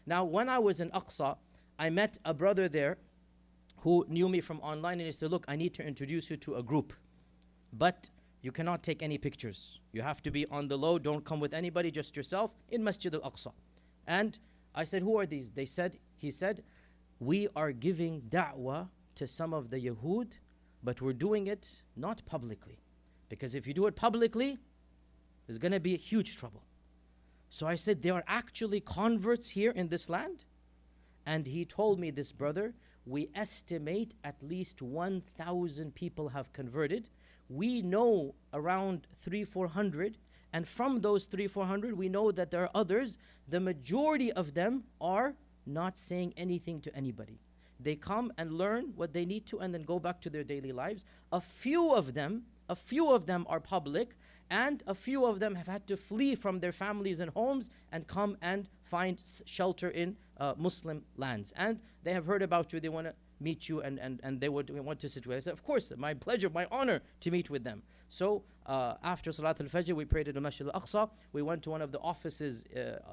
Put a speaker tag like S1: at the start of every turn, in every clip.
S1: Now, when I was in Aqsa, I met a brother there who knew me from online, and he said, look, I need to introduce you to a group, but you cannot take any pictures. You have to be on the low, don't come with anybody, just yourself in Masjid al-Aqsa. And I said, who are these? He said, we are giving da'wah to some of the Yahud, but we're doing it not publicly. Because if you do it publicly, there's going to be huge trouble. So I said, there are actually converts here in this land? And he told me, this brother, we estimate at least 1,000 people have converted. We know around 300-400, and from those 300-400, we know that there are others. The majority of them are not saying anything to anybody. They come and learn what they need to and then go back to their daily lives. A few of them are public, and a few of them have had to flee from their families and homes and come and find shelter in Muslim lands. And they have heard about you, they want to meet you, and they would want to sit with us. Of course, my pleasure, my honor to meet with them. So after Salat al-Fajr, we prayed at the Masjid al-Aqsa. We went to one of the offices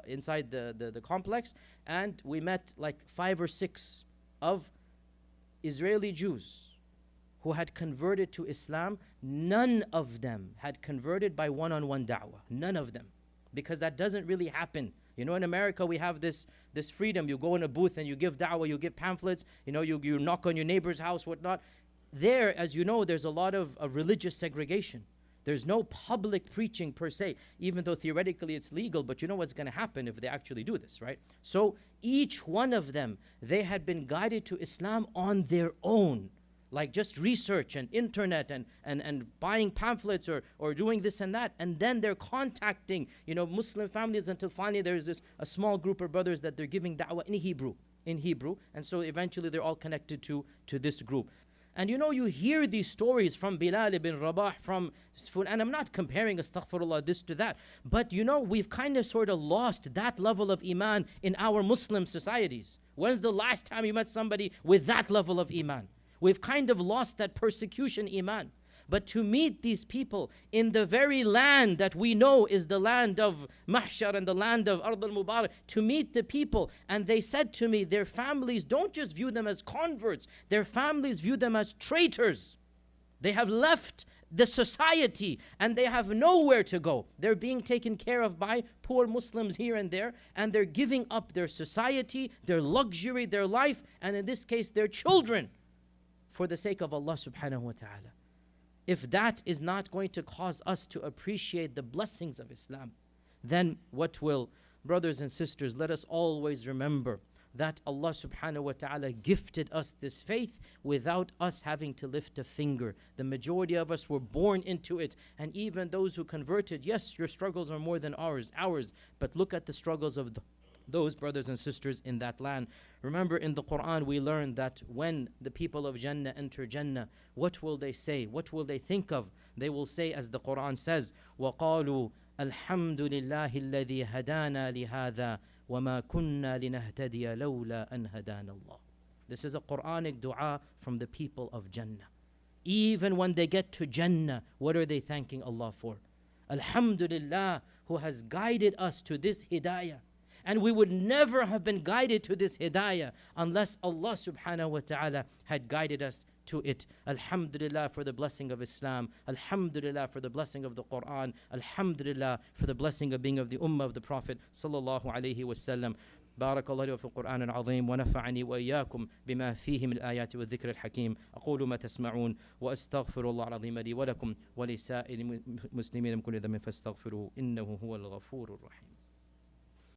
S1: inside the complex, and we met like 5 or 6 of Israeli Jews who had converted to Islam. None of them had converted by one-on-one da'wah. None of them. Because that doesn't really happen. You know, in America, we have this freedom. You go in a booth and you give da'wah, you give pamphlets, you know, you knock on your neighbor's house, whatnot. There, as you know, there's a lot of religious segregation. There's no public preaching per se, even though theoretically it's legal, but you know what's going to happen if they actually do this, right? So each one of them, they had been guided to Islam on their own, like just research and internet and buying pamphlets or doing this and that, and then they're contacting, you know, Muslim families, until finally there's a small group of brothers that they're giving da'wah in Hebrew, and so eventually they're all connected to this group. And you know, you hear these stories from Bilal ibn Rabah, and I'm not comparing, astaghfirullah, this to that, but you know, we've kind of sort of lost that level of iman in our Muslim societies. When's the last time you met somebody with that level of iman? We've kind of lost that persecution iman. But to meet these people in the very land that we know is the land of Mahshar and the land of Ard al-Mubarak, to meet the people, and they said to me, their families don't just view them as converts, their families view them as traitors. They have left the society and they have nowhere to go. They're being taken care of by poor Muslims here and there, and they're giving up their society, their luxury, their life, and in this case, their children, for the sake of Allah subhanahu wa ta'ala. If that is not going to cause us to appreciate the blessings of Islam, then what will? Brothers and sisters, let us always remember that Allah subhanahu wa ta'ala gifted us this faith without us having to lift a finger. The majority of us were born into it, and even those who converted, yes, your struggles are more than ours, but look at the struggles of those brothers and sisters in that land. Remember, in the Quran we learn that when the people of Jannah enter Jannah, what will they say? What will they think of? They will say, as the Quran says, وَقَالُوا الْحَمْدُ لِلَّهِ الَّذِي هَدَانَا لِهَذَا وَمَا كُنَّا لِنَهْتَدِيَ لَوْلَا أَنْ هَدَانَ اللَّهُ. This is a Quranic dua from the people of Jannah. Even when they get to Jannah, what are they thanking Allah for? Alhamdulillah, who has guided us to this hidayah. And we would never have been guided to this hidayah unless Allah subhanahu wa ta'ala had guided us to it. Alhamdulillah for the blessing of Islam. Alhamdulillah for the blessing of the Quran. Alhamdulillah for the blessing of being of the ummah of the Prophet sallallahu alayhi wa sallam. بارك الله لي وفي القرآن العظيم ونفعني وإياكم بما فيه من الآيات والذكر الحكيم. أقول ما تسمعون وأستغفر الله العظيم لي ولكم ولسائر المسلمين من كل ذنب فاستغفروه إنه هو الغفور الرحيم.